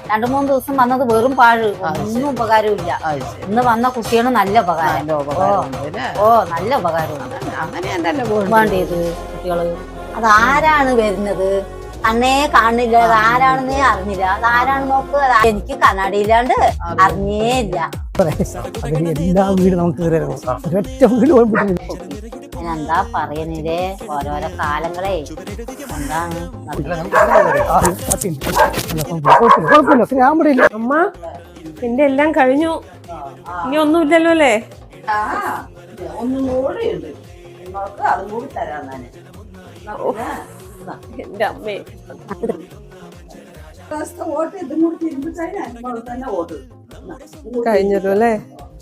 2-3 ദിവസം വന്നത് വെറും പാഴ്, ഒന്നും ഉപകാരമില്ല. ഇന്ന് വന്ന കുട്ടികൾ നല്ല ഉപകാരം. ഓ നല്ല ഉപകാരമുണ്ട്. വേണ്ടത് കുട്ടികള് അതാരാണ് വരുന്നത് അന്നേ കാണില്ല, അതാരാണെന്നേ അറിഞ്ഞില്ല. അതാരാണ് നോക്ക്, എനിക്ക് കണ്ണാടിയില്ലാണ്ട് അറിഞ്ഞേ ഇല്ല. എല്ലാ വീട് നമുക്ക് എന്താ പറയുന്നില്ലേ, ഓരോരോ കാലങ്ങളെ എന്താണ്. അമ്മ നിന്റെ എല്ലാം കഴിഞ്ഞു, ഇനി ഒന്നുമില്ലല്ലോ അല്ലേ? എന്റെ അമ്മേ കഴിഞ്ഞല്ലോ അല്ലേ?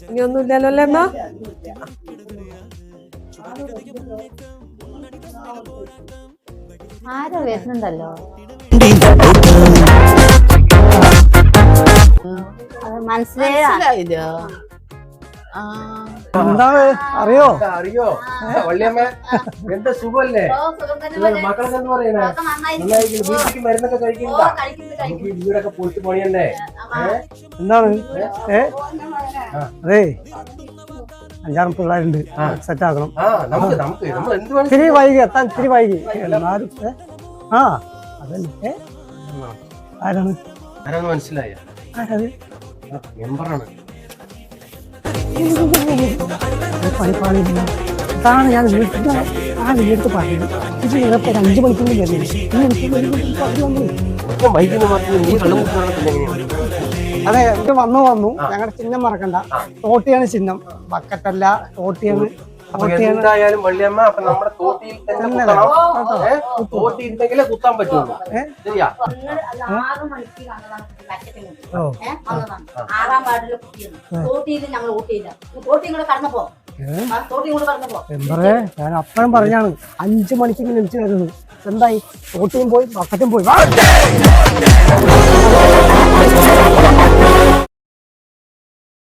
ഇനി ഒന്നുമില്ലല്ലോ അല്ലേ അമ്മ? ആരോ വരുന്നുണ്ടല്ലോ, അത് മനസ്സിലായില്ല. എന്താണ് അറിയോ? അറിയോ വള്ളിയമ്മ? എന്താ സുഖല്ലേ? മക്കളൊക്കെ എന്ത് പറയണേ? വീട്ടിലേക്ക് മരുന്നൊക്കെ കഴിക്കുന്നുണ്ടോ? നമുക്ക് ഈ വീടൊക്കെ പൊളിച്ചു പണിയണ്ടേ? എന്താണ്? അതെ 5-6 പിള്ളേരുണ്ട്, സെറ്റ് ആക്കണം. ഇത്തിരി വൈകി എത്താൻ, ഇത്തിരി വൈകി എന്നാലും അതല്ലേ. ആരാണ്? ആരാന്ന് മനസ്സിലായ? മെമ്പറാണ്. പണിപ്പാളില്ല. അതാണ് ഞാൻ വീട്ടിൽ പറയുന്നത്. ഇത് ചിലപ്പോൾ 5 മണിക്കൂർ അതെ. ഇത് വന്നു ഞങ്ങളുടെ ചിഹ്നം മറക്കണ്ട. തോട്ടിയാണ് ചിഹ്നം, ബക്കറ്റല്ല, തോട്ടിയാണ്. എന്തായാലും വള്ളിയമ്മ അപ്പൊ നമ്മുടെ തോട്ടിയിൽ തന്നെ തോട്ടി ഉണ്ടെങ്കിലേ കുത്താൻ പറ്റുള്ളൂ. ശരിയാ? 6-ാം വാർഡിലെ കുട്ടിയാണ്. തോട്ടിയിൽ ഞങ്ങൾ ഓട്ടിയില്ല. തോട്ടി കൂടെ കടന്നപ്പോ ഞാൻ അപ്പഴും പറഞ്ഞാണ് 5 മണിക്ക് ഇങ്ങനെ വിളിച്ചു വരുന്നത്. എന്തായി? തോട്ടിയും പോയി, ബക്കറ്റും പോയി.